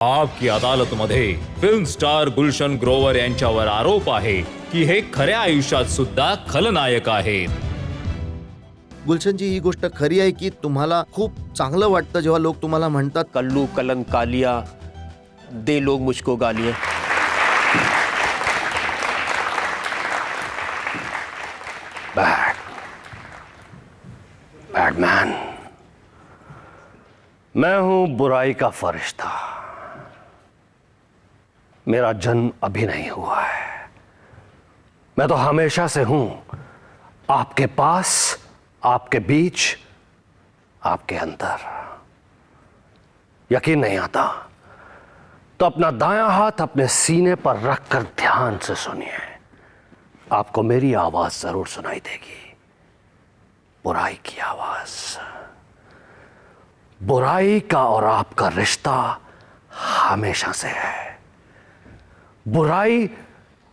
आप की अदालतमध्ये film star Gulshan Grover यांच्यावर आरोप आहे की हे खऱ्या आयुष्यात सुद्धा खलनायक आहेत. गुलशनजी, ही गोष्ट खरी आहे की तुम्हाला खूप चांगलं वाटतं जेव्हा लोक तुम्हाला म्हणतात कल्लू कलंक कालिया दे लोग मुझको गालियां? बैडमैन, मैं हूं बुराई का फरिश्ता. मेरा जन्म अभी नहीं हुआ है. मैं तो हमेशा से हूं आपके पास, आपके बीच, आपके अंदर. यकीन नहीं आता तो अपना दायां हाथ अपने सीने पर रखकर ध्यान से सुनिए. आपको मेरी आवाज जरूर सुनाई देगी. बुराई की आवाज. बुराई का और आपका रिश्ता हमेशा से है. बुराई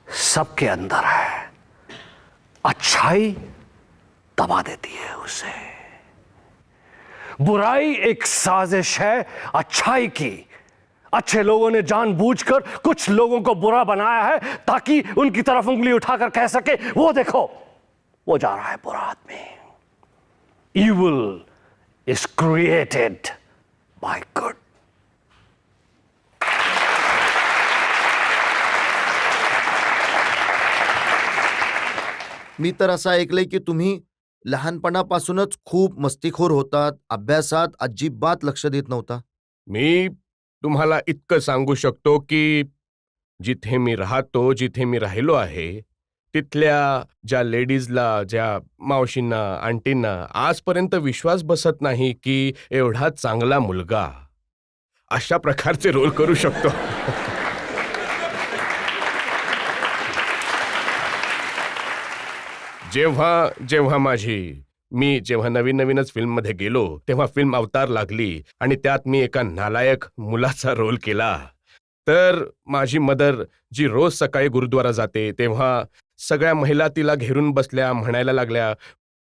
सबके अंदर है. अच्छाई दबा देती है उसे. बुराई एक साजिश है अच्छाई की. अच्छे लोगों ने जानबूझकर कुछ लोगों को बुरा बनाया है ताकि उनकी तरफ उंगली उठाकर कह सके, वो देखो, वो जा रहा है बुरा आदमी. Evil is created by good. मी तर असं ऐकलंय की तुम्ही लहानपणापासूनच खूप मस्तीखोर होतात, अभ्यासात अजिबात लक्ष देत नव्हता. मी तुम्हाला इतकं सांगू शकतो की जिथे मी राहतो, जिथे मी राहिलो आहे, तिथल्या ज्या लेडीजला, ज्या मावशींना, आंटींना आजपर्यंत विश्वास बसत नाही की एवढा चांगला मुलगा अशा प्रकारचे रोल करू शकतो. जेव्हा मी जेव्हा नवीनच फिल्ममध्ये गेलो, तेव्हा फिल्म अवतार लागली आणि त्यात मी एका नालायक मुलाचा रोल केला. तर माझी मदर, जी रोज सकाळी गुरुद्वारा जाते, तेव्हा सगळ्या महिला तिला घेरून बसल्या, म्हणायला लागल्या,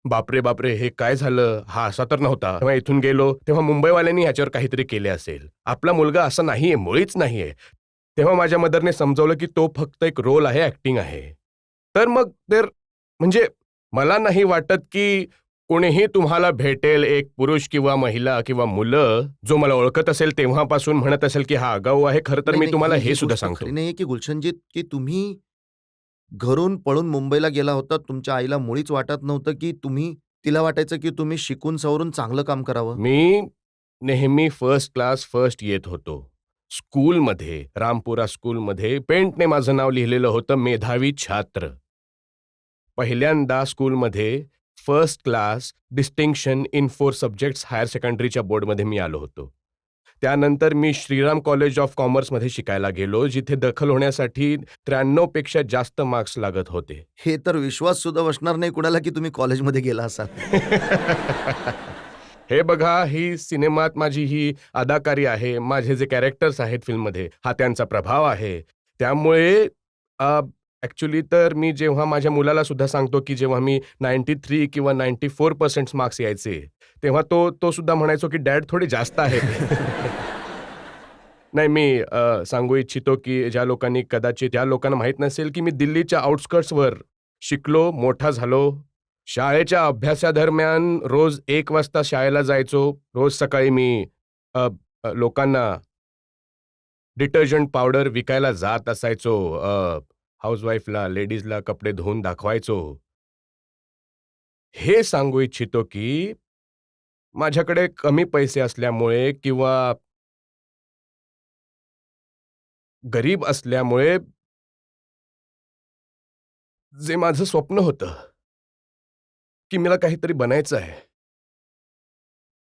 बापरे बापरे, हे काय झालं, हा असा तर नव्हता. तेव्हा इथून गेलो तेव्हा मुंबईवाल्यांनी ह्याच्यावर काहीतरी केले असेल, आपला मुलगा असा नाहीये, मुळीच नाहीये. तेव्हा माझ्या मदरने समजावलं की तो फक्त एक रोल आहे, ऍक्टिंग आहे. तर मग म्हणजे मला नाही वाटत की कोणीही तुम्हाला भेटेल, एक पुरुष किंवा महिला किंवा मुलं, जो मला ओळखत असेल तेव्हापासून म्हणत असेल की हा आगाऊ आहे. खरं तर मी तुम्हाला हे सुद्धा सांगतो, खरी नाही की गुलशनजी, की तुम्ही घरून पळून मुंबईला गेला होता. तुमच्या आईला मुळीच वाटत नव्हतं की तिला वाटायचं की तुम्ही शिकून सवरून चांगलं काम करावं. मी नेहमी फर्स्ट क्लास फर्स्ट येत होतो. स्कूलमध्ये, रामपुरा स्कूलमध्ये पेंटने माझं नाव लिहिलेलं होतं, मेधावी छात्र. पहिल्यांदा स्कूलमध्ये first class distinction in 4 subjects higher सेकंडरीच्या बोर्डमध्ये मी आलो होतो. त्यानंतर मी श्रीराम कॉलेज ऑफ कॉमर्समध्ये शिकायला गेलो, जिथे दखल होण्यासाठी 93 पेक्षा जास्त मार्क्स लागत होते. हे तर विश्वास सुद्धा बसणार नाही कुणाला की तुम्ही कॉलेजमध्ये गेला असाल. हे बघा, ही सिनेमात माझी ही अदाकारी आहे, माझे जे कॅरेक्टर्स आहेत फिल्ममध्ये, हा त्यांचा प्रभाव आहे. त्यामुळे ॲक्च्युली तर मी जेव्हा माझ्या मुलाला सुद्धा सांगतो की जेव्हा मी 93 किंवा 94% मार्क्स यायचे, तेव्हा तो सुद्धा म्हणायचो की डॅड थोडे जास्त आहेत. नाही, मी सांगू इच्छितो की ज्या लोकांनी, कदाचित त्या लोकांना माहीत नसेल की मी दिल्लीच्या आउटस्कर्ट्सवर शिकलो, मोठा झालो. शाळेच्या अभ्यासादरम्यान रोज 1 वाजता शाळेला जायचो. रोज सकाळी मी लोकांना डिटर्जंट पावडर विकायला जात असायचो. हाऊसवाईफला, लेडीजला कपडे धुवून दाखवायचो. हे सांगू इच्छितो की माझ्याकडे कमी पैसे असल्यामुळे किंवा गरीब असल्यामुळे जे माझं स्वप्न होतं की मला काहीतरी बनायचं आहे,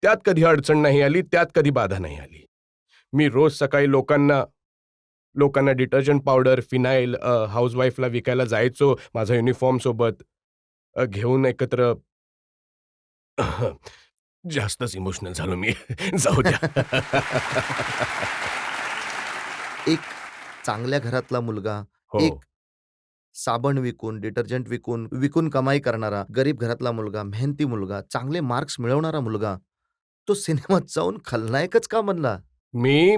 त्यात कधी अडचण नाही आली, त्यात कधी बाधा नाही आली. मी रोज सकाळी लोकांना डिटर्जंट पावडर, फिनाईल, हाऊसवाईफला विकायला जायचो, माझा युनिफॉर्म सोबत घेऊन एकत्र. जास्तच इमोशनल झालो मी. जाऊ द्या. एक चांगल्या घरातला मुलगा, हो. एक साबण विकून, डिटर्जंट विकून कमाई करणारा गरीब घरातला मुलगा, मेहनती मुलगा, चांगले मार्क्स मिळवणारा मुलगा, तो सिनेमात जाऊन खलनायकच का बनला? मी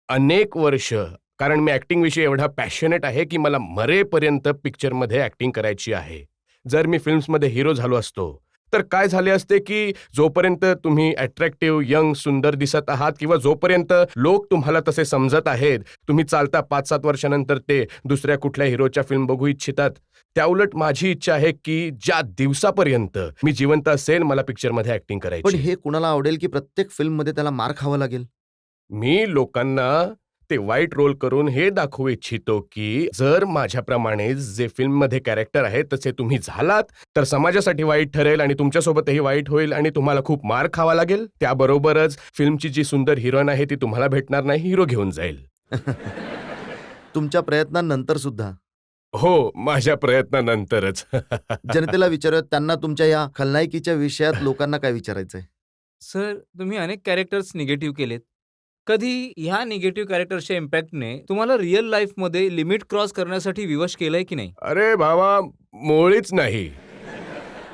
अनेक वर्ष, कारण मी ऍक्टिंग विषयी एवढा पॅशनेट आहे की मला मरेपर्यंत पिक्चरमध्ये ऍक्टिंग करायची आहे. जर मी फिल्म्समध्ये हिरो झालो असतो तर काय झाले असते की जोपर्यंत तुम्ही अट्रॅक्टिव्ह, यंग, सुंदर दिसत आहात किंवा जोपर्यंत लोक तुम्हाला तसे समजत आहेत, तुम्ही चालता 5-7 वर्षानंतर ते दुसऱ्या कुठल्या हिरोच्या फिल्म बघू इच्छितात. त्याउलट माझी इच्छा आहे की ज्या दिवसापर्यंत मी जिवंत असेल मला पिक्चरमध्ये ऍक्टिंग पण करायची. हे कुणाला आवडेल की प्रत्येक फिल्ममध्ये त्याला मार खावा लागेल? मी लोकांना ते वाईट रोल करून हे दाखवू इच्छितो की जर माझ्याप्रमाणे जे फिल्ममध्ये कॅरेक्टर आहे तसे तुम्ही झालात तर समाजासाठी वाईट ठरेल आणि तुमच्यासोबतही वाईट होईल आणि तुम्हाला खूप मार खावा लागेल. त्याबरोबरच फिल्मची जी सुंदर हिरोईन आहे ती तुम्हाला भेटणार नाही, हिरो घेऊन जाईल. तुमच्या प्रयत्नांनंतर सुद्धा हो, माझ्या प्रयत्नानंतरच. जनतेला विचारूयात, त्यांना तुमच्या या खलनायकीच्या विषयात लोकांना काय विचारायचंय? सर, तुम्ही अनेक कॅरेक्टर्स निगेटिव्ह केलेत. कधी ह्या निगेटिव्ह कॅरेक्टर्सच्या इम्पॅक्टने तुम्हाला रिअल लाईफमध्ये लिमिट क्रॉस करण्यासाठी विवश केलंय की नाही? अरे भावा, मुळीच नाही.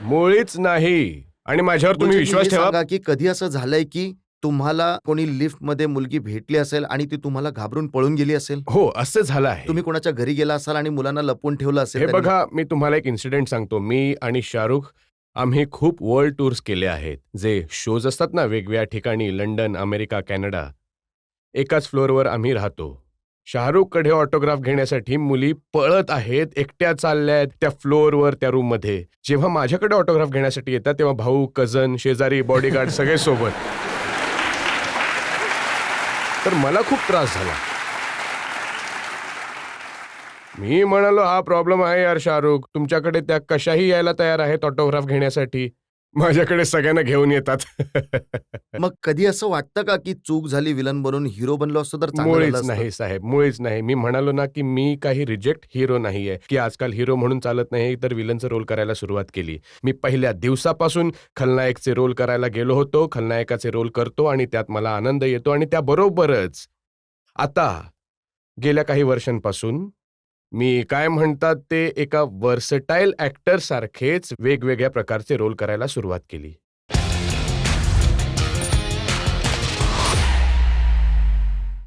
मुळीच नाही. आणि माझ्यावर तुम्ही गुलशनजी, विश्वास हे ठेवा. सांगा की कधी असं झालंय की तुम्हाला कोणी लिफ्टमध्ये मुलगी भेटली असेल आणि ती तुम्हाला घाबरून पळून गेली असेल? हो, असं झालं आहे. तुम्ही कोणाच्या घरी गेला असाल आणि मुलांना लपवून ठेवलं असेल हे त्यांनी? बघा, मी तुम्हाला एक इन्सिडेंट सांगतो. मी आणि शाहरुख आम्ही खूप वर्ल्ड टूर्स केले आहेत. जे शोज असतात ना वेगवेगळ्या ठिकाणी, लंडन, अमेरिका, कॅनडा. एकाच फ्लोअरवर आम्ही राहतो. शाहरुखकडे ऑटोग्राफ घेण्यासाठी मुली पळत आहेत, एकट्या चालल्यात त्या फ्लोअरवर, त्या रूममध्ये. जेव्हा माझ्याकडे ऑटोग्राफ घेण्यासाठी येतात तेव्हा भाऊ, कझन, शेजारी, बॉडीगार्ड सगळे सोबत. तर मला खूप त्रास झाला. मी म्हणालो, हा प्रॉब्लेम आहे यार शाहरुख, तुमच्याकडे त्या कशाही यायला तयार आहेत ऑटोग्राफ घेण्यासाठी. माझ्याकडे सगळ्यांना घेऊन येतात. मग कधी असं वाटतं का की चूक झाली, विलन बनून हिरो बनलो असतो तर चांगलं झालं मुळीच असतं? नाही साहेब, मुळीच नाही. मी म्हणालो ना की मी काही रिजेक्ट हिरो नाहीये की आजकाल हिरो म्हणून चालत नाही तर विलनचं रोल करायला सुरुवात केली. मी पहिल्या दिवसापासून खलनायकचे रोल करायला गेलो होतो, खलनायकाचे रोल करतो आणि त्यात मला आनंद येतो. आणि त्याबरोबरच आता गेल्या काही वर्षांपासून मी काय म्हणतात ते एका वर्सटाईल ऍक्टर सारखेच वेगवेगळ्या प्रकारचे रोल करायला सुरुवात केली.